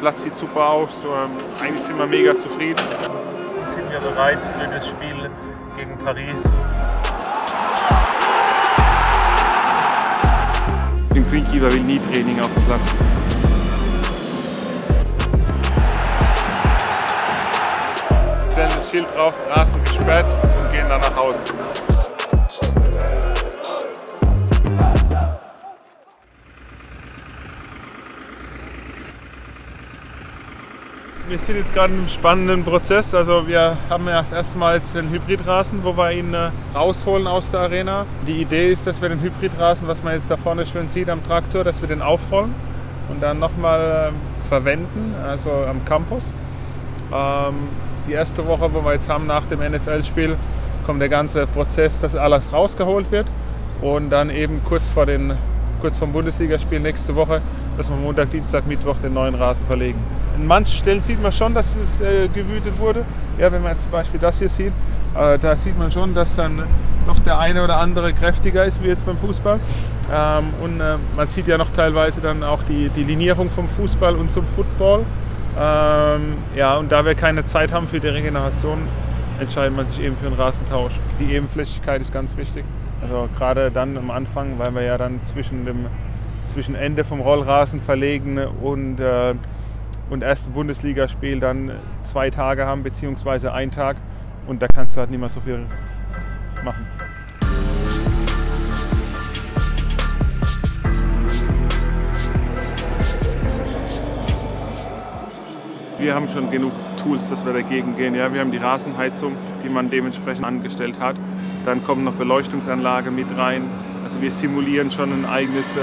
Platz sieht super aus, eigentlich sind wir mega zufrieden. Jetzt sind wir bereit für das Spiel gegen Paris. Im Greenkeeper will nie Training auf dem Platz. Wir stellen das Schild drauf, Rasen gesperrt und gehen dann nach Hause. Wir sind jetzt gerade in einem spannenden Prozess. Also wir haben ja das erste Mal jetzt den Hybridrasen, wo wir ihn rausholen aus der Arena. Die Idee ist, dass wir den Hybridrasen, was man jetzt da vorne schön sieht am Traktor, dass wir den aufrollen und dann nochmal verwenden, also am Campus. Die erste Woche, wo wir jetzt haben nach dem NFL-Spiel, kommt der ganze Prozess, dass alles rausgeholt wird und dann eben kurz vom Bundesligaspiel nächste Woche, dass wir Montag, Dienstag, Mittwoch den neuen Rasen verlegen. In manchen Stellen sieht man schon, dass es gewütet wurde. Ja, wenn man jetzt zum Beispiel das hier sieht, da sieht man schon, dass dann doch der eine oder andere kräftiger ist wie jetzt beim Fußball. Man sieht ja noch teilweise dann auch die Linierung vom Fußball und zum Football. Ja, und da wir keine Zeit haben für die Regeneration, entscheidet man sich eben für einen Rasentausch. Die Ebenflächigkeit ist ganz wichtig. Also gerade dann am Anfang, weil wir ja dann zwischen Ende vom Rollrasen verlegen und ersten Bundesligaspiel dann 2 Tage haben, beziehungsweise 1 Tag. Und da kannst du halt nicht mehr so viel machen. Wir haben schon genug Tools, dass wir dagegen gehen. Ja, wir haben die Rasenheizung, die man dementsprechend angestellt hat. Dann kommt noch Beleuchtungsanlage mit rein. Also wir simulieren schon ein eigenes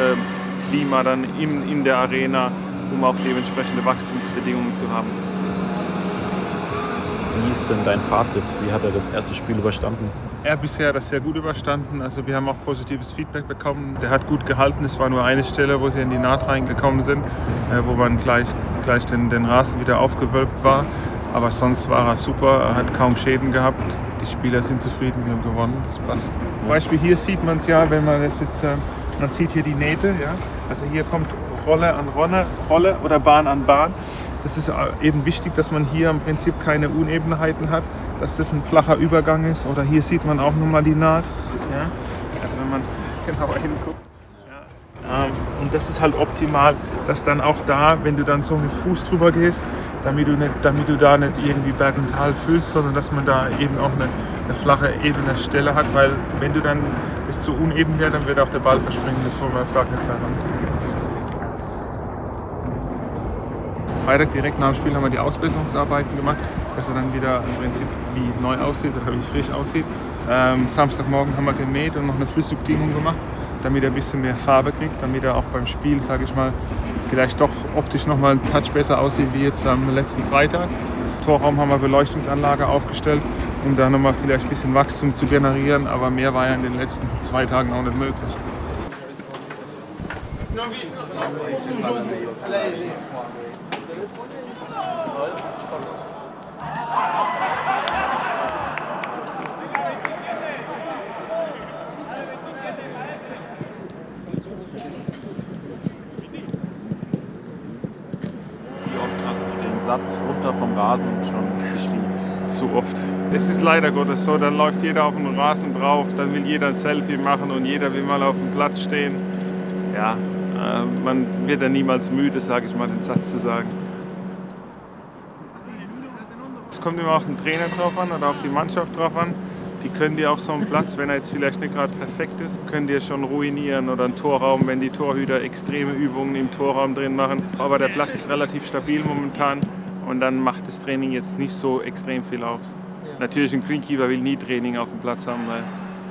Klima dann in der Arena, um auch dementsprechende Wachstumsbedingungen zu haben. Wie ist denn dein Fazit? Wie hat er das erste Spiel überstanden? Er hat bisher das sehr gut überstanden. Also wir haben auch positives Feedback bekommen. Der hat gut gehalten. Es war nur eine Stelle, wo sie in die Naht reingekommen sind, wo man gleich den Rasen wieder aufgewölbt war. Aber sonst war er super. Er hat kaum Schäden gehabt. Die Spieler sind zufrieden, wir haben gewonnen. Das passt. Zum Beispiel hier sieht man es ja, wenn man das jetzt, man sieht hier die Nähte. Ja? Also hier kommt Rolle an Rolle oder Bahn an Bahn. Das ist eben wichtig, dass man hier im Prinzip keine Unebenheiten hat, dass das ein flacher Übergang ist. Oder hier sieht man auch nochmal die Naht. Ja? Also wenn man genauer hinguckt. Ja. Und das ist halt optimal, dass dann auch da, wenn du dann so mit Fuß drüber gehst, damit du da nicht irgendwie Berg und Tal fühlst, sondern dass man da eben auch eine flache, ebene Stelle hat, weil wenn du dann das zu uneben wird, dann wird auch der Ball verspringen. Das wollen wir auf gar keinen Fall haben. Freitag direkt nach dem Spiel haben wir die Ausbesserungsarbeiten gemacht, dass er dann wieder im Prinzip wie neu aussieht oder wie frisch aussieht. Samstagmorgen haben wir gemäht und noch eine Flüssigdüngung gemacht, damit er ein bisschen mehr Farbe kriegt, damit er auch beim Spiel, sage ich mal, vielleicht doch optisch noch mal einen Touch besser aussieht wie jetzt am letzten Freitag. Im Torraum haben wir Beleuchtungsanlage aufgestellt, um da noch mal vielleicht ein bisschen Wachstum zu generieren, aber mehr war ja in den letzten 2 Tagen auch nicht möglich. Satz runter vom Rasen schon geschrieben? Zu oft. Es ist leider Gottes so, dann läuft jeder auf den Rasen drauf, dann will jeder ein Selfie machen und jeder will mal auf dem Platz stehen. Ja, man wird ja niemals müde, sage ich mal, den Satz zu sagen. Es kommt immer auf den Trainer drauf an oder auf die Mannschaft drauf an. Die können dir auch so einen Platz, wenn er jetzt vielleicht nicht gerade perfekt ist, können dir schon ruinieren oder einen Torraum, wenn die Torhüter extreme Übungen im Torraum drin machen. Aber der Platz ist relativ stabil momentan und dann macht das Training jetzt nicht so extrem viel aus. Natürlich, ein Greenkeeper will nie Training auf dem Platz haben, weil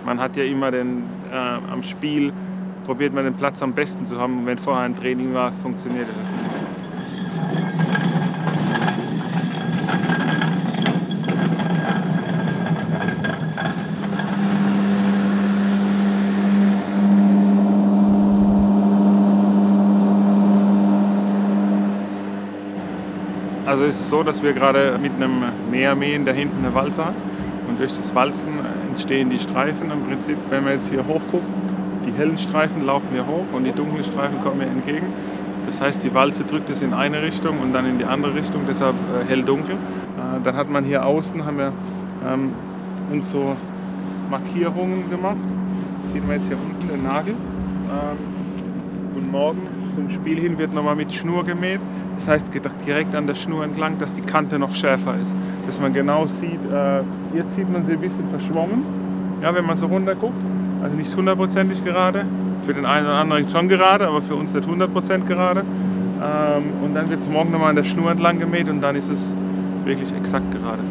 man hat ja immer am Spiel probiert man den Platz am besten zu haben und wenn vorher ein Training war, funktioniert das nicht. Also es ist so, dass wir gerade mit einem Meer mähen, da hinten eine Walze hat. Und durch das Walzen entstehen die Streifen. Im Prinzip, wenn wir jetzt hier hochgucken, die hellen Streifen laufen hier hoch und die dunklen Streifen kommen mir entgegen. Das heißt, die Walze drückt es in eine Richtung und dann in die andere Richtung, deshalb hell-dunkel. Dann hat man hier außen, haben wir uns so Markierungen gemacht. Das sieht man jetzt hier unten, den Nagel. Und morgen zum Spiel hin wird nochmal mit Schnur gemäht. Das heißt, geht direkt an der Schnur entlang, dass die Kante noch schärfer ist. Dass man genau sieht, jetzt sieht man sie ein bisschen verschwommen, ja, wenn man so runter guckt. Also nicht 100%ig gerade. Für den einen oder anderen schon gerade, aber für uns nicht 100% gerade. Und dann wird es morgen nochmal an der Schnur entlang gemäht und dann ist es wirklich exakt gerade.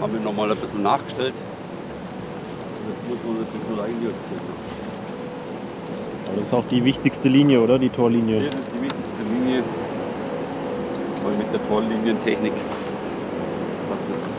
Haben wir nochmal ein bisschen nachgestellt. Jetzt muss man ein bisschen reinjustieren. Aber das ist auch die wichtigste Linie, oder? Die Torlinie. Das ist die wichtigste Linie. Weil mit der Torlinientechnik passt das.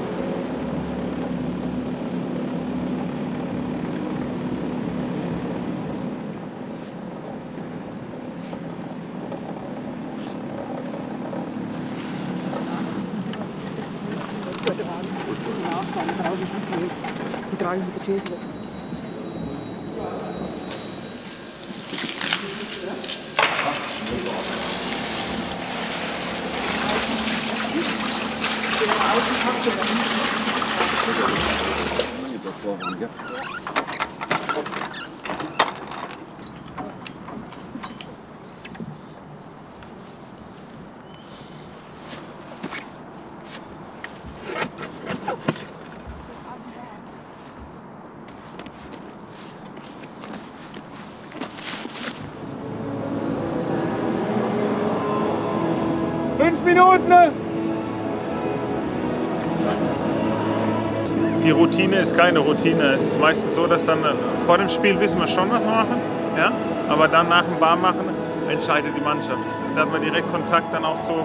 Die Routine ist keine Routine. Es ist meistens so, dass dann vor dem Spiel wissen wir schon, was wir machen, ja? Aber dann nach dem Warmmachen entscheidet die Mannschaft. Da hat man direkt Kontakt dann auch zum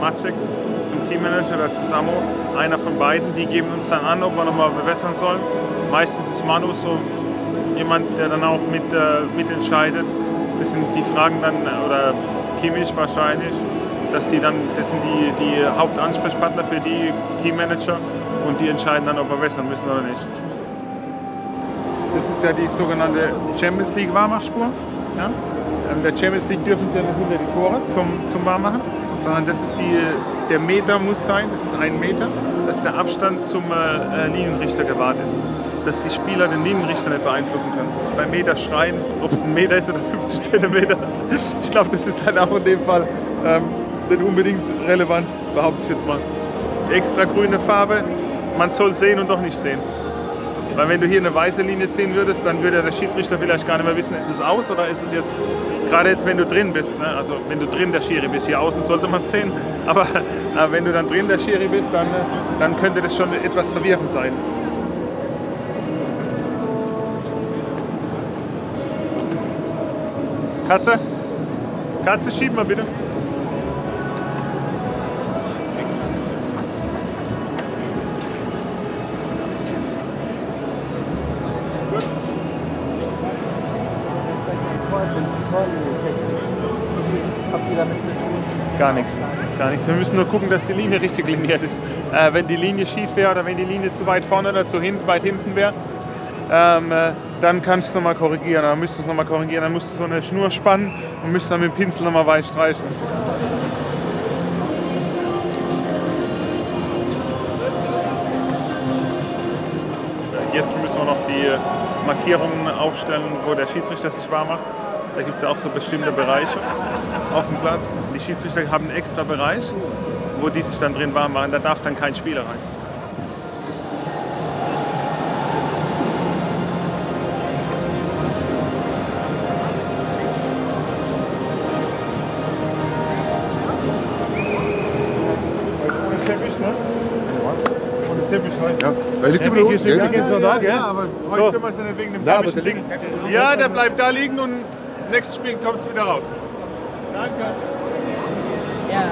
Maciek, zum Teammanager oder zu Samo. Einer von beiden, die geben uns dann an, ob wir nochmal bewässern sollen. Meistens ist Manu so jemand, der dann auch mitentscheidet. Das sind die Fragen dann, oder Kimmich wahrscheinlich. Das sind die Hauptansprechpartner für die Teammanager und die entscheiden dann, ob wir wässern müssen oder nicht. Das ist ja die sogenannte Champions League Warmachspur. Ja? In der Champions League dürfen sie ja nicht hinter die Tore zum Warmmachen, sondern das ist der Meter muss sein, das ist 1 Meter, dass der Abstand zum Linienrichter gewahrt ist. Dass die Spieler den Linienrichter nicht beeinflussen können. Beim Meter schreien, ob es 1 Meter ist oder 50 Zentimeter. Ich glaube, das ist dann auch in dem Fall nicht unbedingt relevant, behaupte ich jetzt mal. Die extra grüne Farbe, man soll sehen und doch nicht sehen. Weil wenn du hier eine weiße Linie ziehen würdest, dann würde der Schiedsrichter vielleicht gar nicht mehr wissen, ist es aus oder ist es jetzt, gerade jetzt wenn du drin bist, ne? Also wenn du drin der Schiri bist, hier außen sollte man es sehen, aber wenn du dann drin der Schiri bist, dann könnte das schon etwas verwirrend sein. Katze? Katze, schieb mal bitte. Habt ihr damit zu tun? Gar nichts. Gar nichts. Wir müssen nur gucken, dass die Linie richtig liniert ist. Wenn die Linie schief wäre oder wenn die Linie zu weit vorne oder zu weit hinten wäre, dann kannst du es nochmal korrigieren. Dann müsstest du es nochmal korrigieren. Dann musst du so eine Schnur spannen und müsstest dann mit dem Pinsel nochmal weiß streichen. Jetzt müssen wir noch die Markierungen aufstellen, wo der Schiedsrichter sich warm macht. Da gibt es ja auch so bestimmte Bereiche auf dem Platz. Die Schiedsrichter haben einen extra Bereich, wo die sich dann drin warm machen. Da darf dann kein Spieler rein. Ohne Teppich, ne? Was? Ohne Teppich rein. Ja, Er liegt immer noch unten, gell? Geht's noch da, gell? Ja, aber heute können wir es ja nicht wegen dem thermischen Ding. Ja, der bleibt da liegen und nächstes Spiel kommt es wieder raus. Danke. Ja.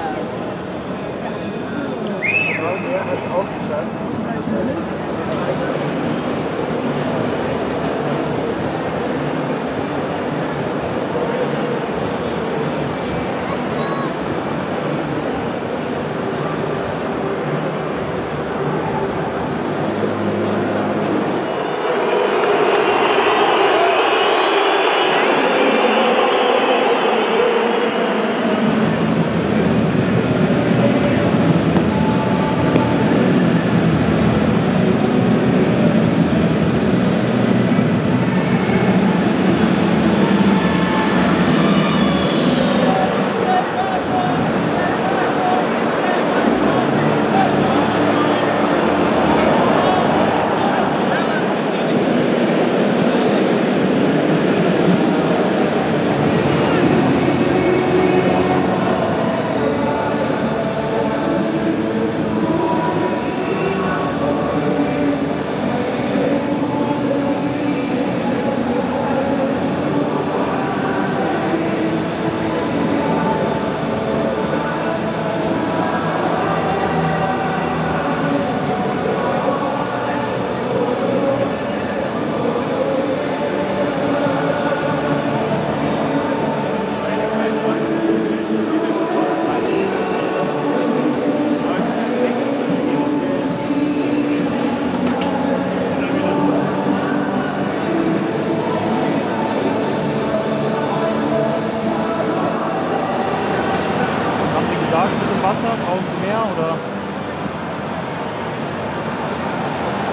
Wasser, brauchen Sie mehr oder?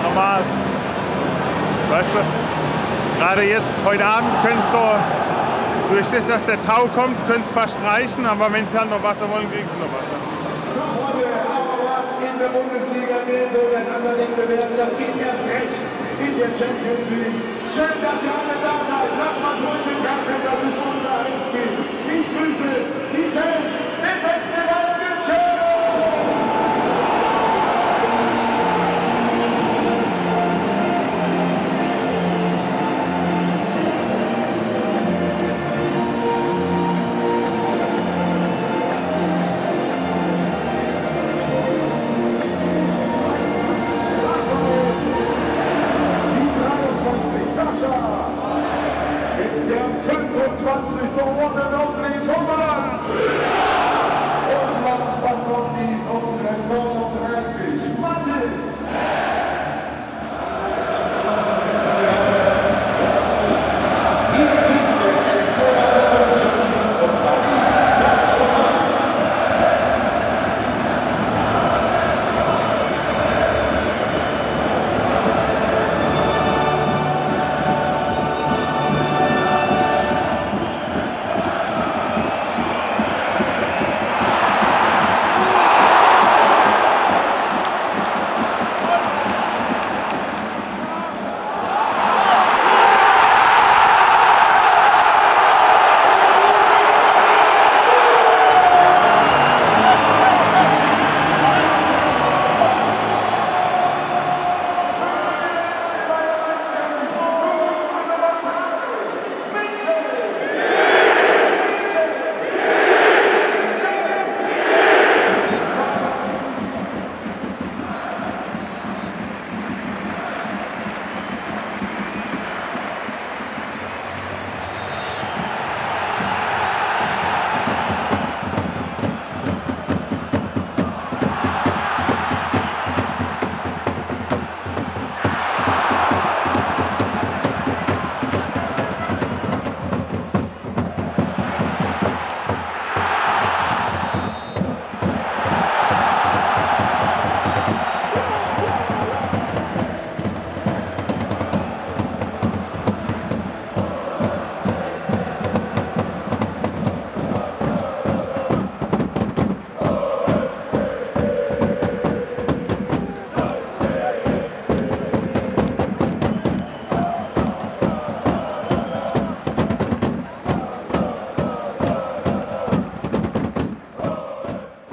Normal. Weißt du, gerade jetzt, heute Abend können es so, durch das, dass der Tau kommt, könnte es fast reichen, aber wenn Sie halt noch Wasser wollen, kriegen Sie noch Wasser. So Freunde, aber was in der Bundesliga geht oder in anderen Wettbewerben, das geht erst recht in der Champions League. Schön, dass ihr alle da seid. Lasst was heute krachen, das ist unser Heimspiel. Ich grüße die Fans des FC Bayern München.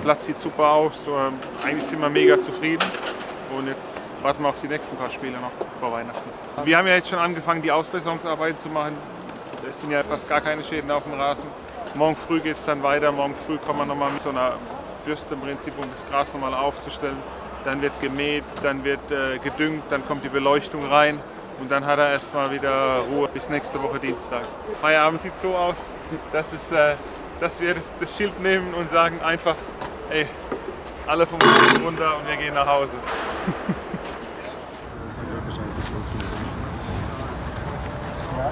Platz sieht super aus, eigentlich sind wir mega zufrieden und jetzt warten wir auf die nächsten paar Spiele noch vor Weihnachten. Wir haben ja jetzt schon angefangen, die Ausbesserungsarbeit zu machen. Es sind ja fast gar keine Schäden auf dem Rasen. Morgen früh geht es dann weiter. Morgen früh kommen wir nochmal mit so einer Bürste im Prinzip, um das Gras nochmal aufzustellen. Dann wird gemäht, dann wird gedüngt, dann kommt die Beleuchtung rein. Und dann hat er erstmal wieder Ruhe bis nächste Woche Dienstag. Feierabend sieht so aus, dass wir das Schild nehmen und sagen einfach, ey, alle vom Boden runter und wir gehen nach Hause. Ja.